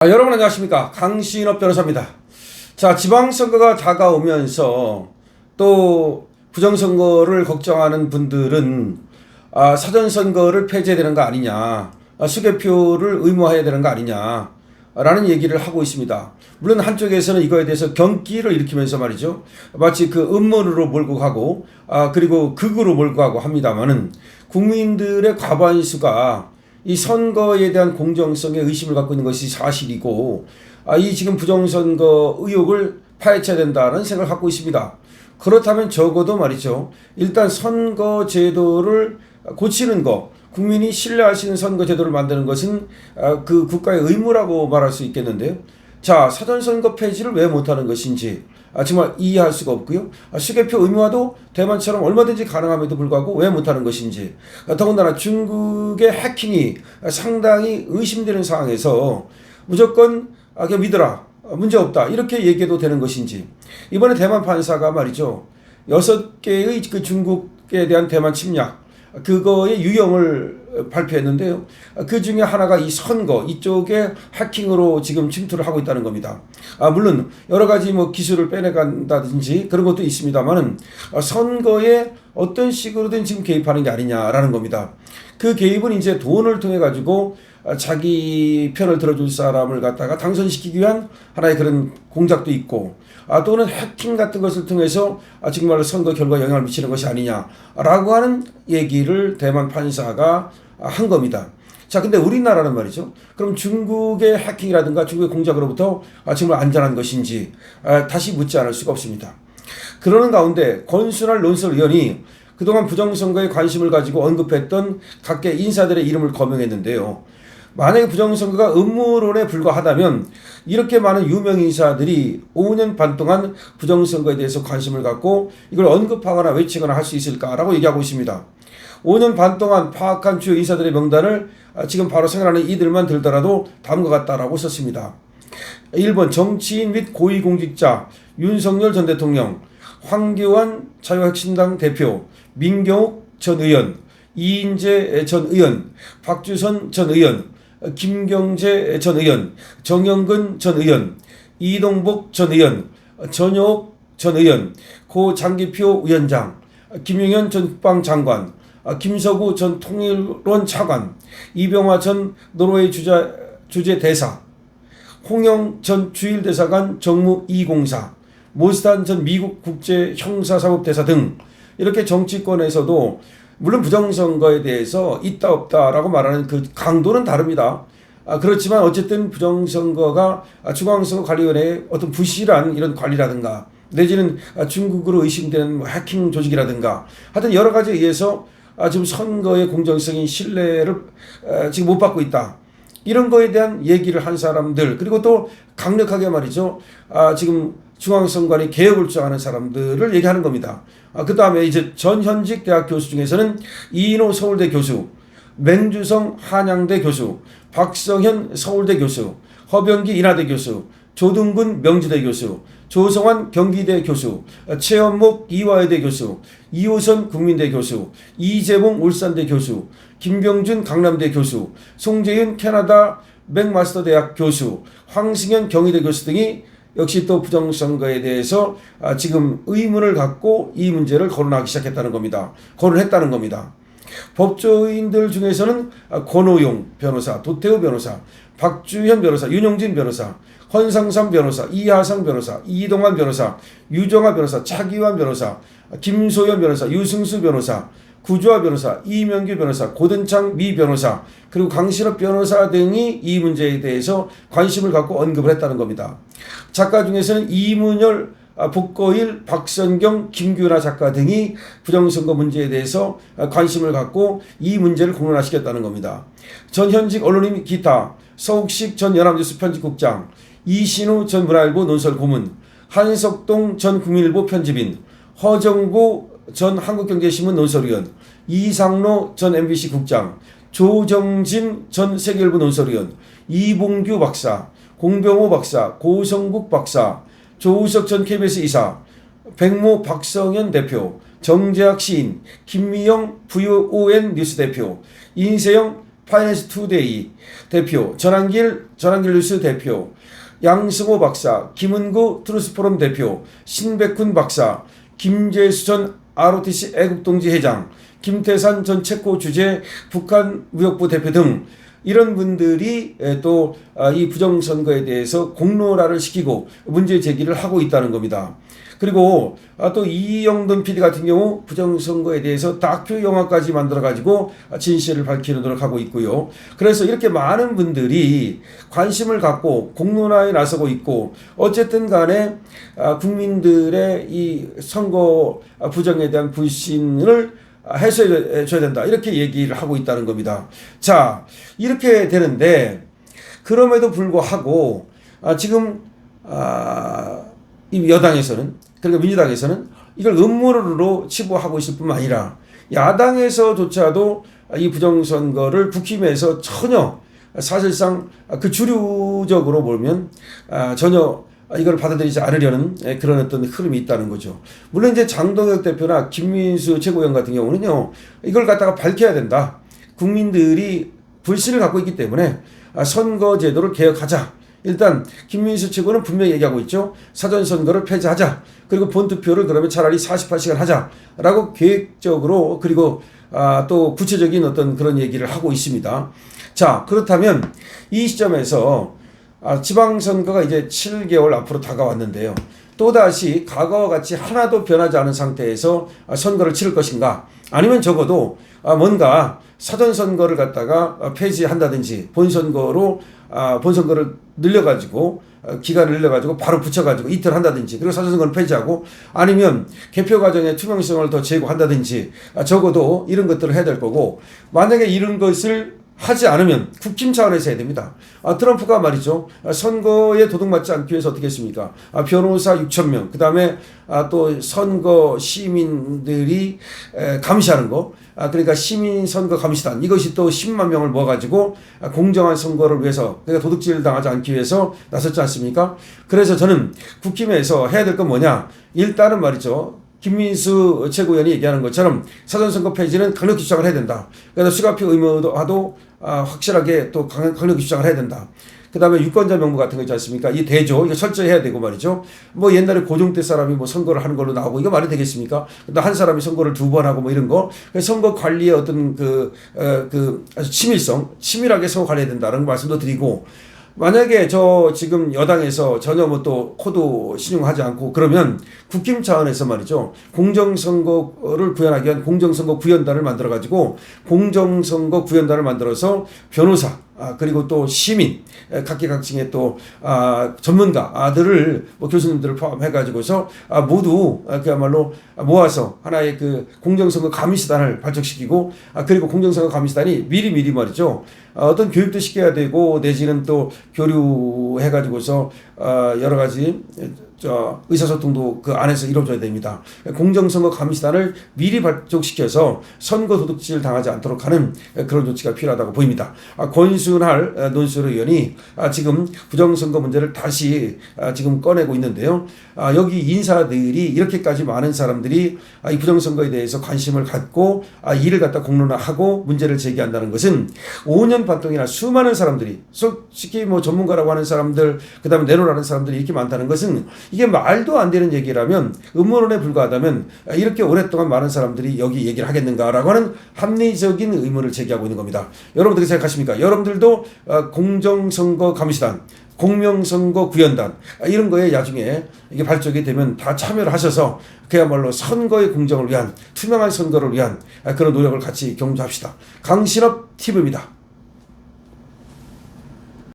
여러분 안녕하십니까. 강신업 변호사입니다. 자, 지방선거가 다가오면서 또 부정선거를 걱정하는 분들은 사전선거를 폐지해야 되는 거 아니냐, 수개표를 의무화해야 되는 거 아니냐 라는 얘기를 하고 있습니다. 물론 한쪽에서는 이거에 대해서 경기를 일으키면서 말이죠, 마치 그 음모론으로 몰고 가고 그리고 극으로 몰고 가고 합니다만은, 국민들의 과반수가 이 선거에 대한 공정성에 의심을 갖고 있는 것이 사실이고, 이 지금 부정선거 의혹을 파헤쳐야 된다는 생각을 갖고 있습니다. 그렇다면 적어도 말이죠, 일단 선거 제도를 고치는 거, 국민이 신뢰할 수 있는 선거 제도를 만드는 것은 그 국가의 의무라고 말할 수 있겠는데요. 자, 사전선거 폐지를 왜 못하는 것인지 정말 이해할 수가 없고요. 수개표 의무화도 대만처럼 얼마든지 가능함에도 불구하고 왜 못하는 것인지, 더군다나 중국의 해킹이 상당히 의심되는 상황에서 무조건 그냥 믿어라, 문제없다, 이렇게 얘기해도 되는 것인지. 이번에 대만 판사가 말이죠, 6개의 그 중국에 대한 대만 침략, 그거의 유형을 발표했는데요. 그 중에 하나가 이 선거, 이쪽에 해킹으로 지금 침투를 하고 있다는 겁니다. 물론 여러 가지 뭐 기술을 빼내간다든지 그런 것도 있습니다만은, 선거에 어떤 식으로든 지금 개입하는 게 아니냐라는 겁니다. 그 개입은 이제 돈을 통해 가지고 자기 편을 들어줄 사람을 갖다가 당선시키기 위한 하나의 그런 공작도 있고, 또는 해킹 같은 것을 통해서 정말 선거 결과에 영향을 미치는 것이 아니냐라고 하는 얘기를 대만 판사가 한 겁니다. 자, 근데 우리나라는 말이죠, 그럼 중국의 해킹이라든가 중국의 공작으로부터 정말 안전한 것인지 다시 묻지 않을 수가 없습니다. 그러는 가운데 권순할 논설위원이 그동안 부정선거에 관심을 가지고 언급했던 각계 인사들의 이름을 거명했는데요. 만약에 부정선거가 음모론에 불과하다면 이렇게 많은 유명 인사들이 5년 반 동안 부정선거에 대해서 관심을 갖고 이걸 언급하거나 외치거나 할 수 있을까라고 얘기하고 있습니다. 5년 반 동안 파악한 주요 인사들의 명단을 지금 바로 생각나는 이들만 들더라도 다음과 같다라고 썼습니다. 1번 정치인 및 고위공직자 윤석열 전 대통령, 황교안 자유혁신당 대표, 민경욱 전 의원, 이인재 전 의원, 박주선 전 의원, 김경재 전 의원, 정영근 전 의원, 이동복 전 의원, 전효옥 전 의원, 고 장기표 위원장, 김용현 전 국방장관, 김서구 전 통일원 차관, 이병화 전 노르웨이 주재대사, 홍영 전 주일대사관 정무 2공사, 모스탄 전 미국 국제형사사법대사 등, 이렇게 정치권에서도 물론 부정선거에 대해서 있다 없다라고 말하는 그 강도는 다릅니다. 그렇지만 어쨌든 부정선거가 중앙선거관리위원회의 어떤 부실한 이런 관리라든가, 내지는 중국으로 의심되는 해킹 조직이라든가, 하여튼 여러 가지에 의해서 지금 선거의 공정성이 신뢰를 지금 못 받고 있다, 이런 거에 대한 얘기를 한 사람들, 그리고 또 강력하게 말이죠, 지금 중앙선관위 개혁을 주장하는 사람들을 얘기하는 겁니다. 그 다음에 이제 전현직 대학 교수 중에서는 이인호 서울대 교수, 맹주성 한양대 교수, 박성현 서울대 교수, 허병기 인하대 교수, 조등군 명지대 교수, 조성환 경기대 교수, 최원목 이화여대 교수, 이호선 국민대 교수, 이재봉 울산대 교수, 김병준 강남대 교수, 송재윤 캐나다 맥마스터 대학 교수, 황승현 경희대 교수 등이 역시 또 부정선거에 대해서 지금 의문을 갖고 이 문제를 거론하기 시작했다는 겁니다. 거론했다는 겁니다. 법조인들 중에서는 권오용 변호사, 도태우 변호사, 박주현 변호사, 윤용진 변호사, 헌상삼 변호사, 이하상 변호사, 이동환 변호사, 유정아 변호사, 차기환 변호사, 김소연 변호사, 유승수 변호사, 구주아 변호사, 이명규 변호사, 고든창 미 변호사, 그리고 강신업 변호사 등이 이 문제에 대해서 관심을 갖고 언급을 했다는 겁니다. 작가 중에서는 이문열, 복거일, 박선경, 김규나 작가 등이 부정선거 문제에 대해서 관심을 갖고 이 문제를 공론화시켰다는 겁니다. 전현직 언론인 기타, 서욱식 전 연합뉴스 편집국장, 이신우 전 문화일보 논설고문, 한석동 전 국민일보 편집인, 허정구 전 한국경제신문 논설위원, 이상로 전 MBC 국장, 조정진 전 세계일보 논설위원, 이봉규 박사, 공병호 박사, 고성국 박사, 조우석 전 KBS 이사, 백모 박성현 대표, 정재학 시인, 김미영 VON 뉴스 대표, 인세영 파이낸스 투데이 대표, 전한길 뉴스 대표, 양승호 박사, 김은구 트루스포럼 대표, 신백훈 박사, 김재수 전 ROTC 애국동지 회장, 김태산 전 체코 주재 북한 무역부 대표 등 이런 분들이 또 이 부정선거에 대해서 공론화를 시키고 문제 제기를 하고 있다는 겁니다. 그리고 또 이영돈 PD 같은 경우 부정선거에 대해서 다큐 영화까지 만들어가지고 진실을 밝히는 노력하고 있고요. 그래서 이렇게 많은 분들이 관심을 갖고 공론화에 나서고 있고 어쨌든 간에 국민들의 이 선거 부정에 대한 불신을 해소해 줘야 된다. 이렇게 얘기를 하고 있다는 겁니다. 자, 이렇게 되는데 그럼에도 불구하고 지금 이 여당에서는 그러니까 민주당에서는 이걸 음모론으로 치부하고 있을 뿐만 아니라 야당에서조차도 이 부정선거를 국힘에서 전혀 사실상 그 주류적으로 보면 전혀 이걸 받아들이지 않으려는 그런 어떤 흐름이 있다는 거죠. 물론 이제 장동혁 대표나 김민수 최고위원 같은 경우는요, 이걸 갖다가 밝혀야 된다. 국민들이 불신을 갖고 있기 때문에 선거제도를 개혁하자. 일단 김민수 최고는 분명히 얘기하고 있죠. 사전선거를 폐지하자. 그리고 본투표를 그러면 차라리 48시간 하자라고 계획적으로 그리고 또 구체적인 어떤 그런 얘기를 하고 있습니다. 자, 그렇다면 이 시점에서 지방선거가 이제 7개월 앞으로 다가왔는데요. 또다시 과거와 같이 하나도 변하지 않은 상태에서 선거를 치를 것인가? 아니면 적어도 뭔가 사전선거를 갖다가 폐지한다든지 본선거를 늘려가지고 기간을 늘려가지고 바로 붙여가지고 이틀 한다든지 그리고 사전선거를 폐지하고 아니면 개표 과정의 투명성을 더 제고한다든지 적어도 이런 것들을 해야 될 거고 만약에 이런 것을 하지 않으면 국힘 차원에서 해야 됩니다. 트럼프가 말이죠. 선거에 도둑맞지 않기 위해서 어떻게 했습니까? 변호사 6,000명, 그 다음에 또 선거 시민들이 감시하는 거, 그러니까 시민선거 감시단, 이것이 또 10만 명을 모아가지고 공정한 선거를 위해서, 그러니까 도둑질 당하지 않기 위해서 나섰지 않습니까? 그래서 저는 국힘에서 해야 될 건 뭐냐? 일단은 말이죠. 김민수 최고위원이 얘기하는 것처럼 사전선거 폐지는 강력히 주장을 해야 된다. 그래서 수가표 의무화도 확실하게 또 강력히 주장을 해야 된다. 그 다음에 유권자 명부 같은 거 있지 않습니까? 이 대조, 이거 철저히 해야 되고 말이죠. 뭐 옛날에 고종 때 사람이 뭐 선거를 하는 걸로 나오고 이거 말이 되겠습니까? 근데 한 사람이 선거를 2번 하고 뭐 이런 거. 선거 관리의 어떤 아주 치밀하게 선거 관리해야 된다는 말씀도 드리고 만약에 저 지금 여당에서 전혀 뭐 또 코드 신용하지 않고 그러면 국힘 차원에서 말이죠. 공정선거를 구현하기 위한 공정선거 구현단을 만들어가지고 공정선거 구현단을 만들어서 변호사 그리고 또 시민 각계각층의 또 전문가들을 뭐 교수님들을 포함해가지고서 모두 그야말로 모아서 하나의 그 공정선거 감시단을 발족시키고 그리고 공정선거 감시단이 미리 말이죠. 어떤 교육도 시켜야 되고 내지는 또 교류해가지고서 여러 가지 의사소통도 그 안에서 이루어져야 됩니다. 공정선거 감시단을 미리 발족시켜서 선거 도둑질 당하지 않도록 하는 그런 조치가 필요하다고 보입니다. 권순할 논술 의원이 지금 부정선거 문제를 다시 지금 꺼내고 있는데요. 여기 인사들이 이렇게까지 많은 사람들이 이 부정선거에 대해서 관심을 갖고 이를 갖다 공론화하고 문제를 제기한다는 것은 5년 반 동안이나 수많은 사람들이 솔직히 뭐 전문가라고 하는 사람들 그다음에 내로라는 사람들이 이렇게 많다는 것은 이게 말도 안 되는 얘기라면 음모론에 불과하다면 이렇게 오랫동안 많은 사람들이 여기 얘기를 하겠는가라고 하는 합리적인 의문을 제기하고 있는 겁니다. 여러분들이 생각하십니까? 여러분들도 공정선거 감시단 공명선거 구현단 이런 거에 나중에 이게 발족이 되면 다 참여를 하셔서 그야말로 선거의 공정을 위한 투명한 선거를 위한 그런 노력을 같이 경주합시다. 강신업 TV입니다.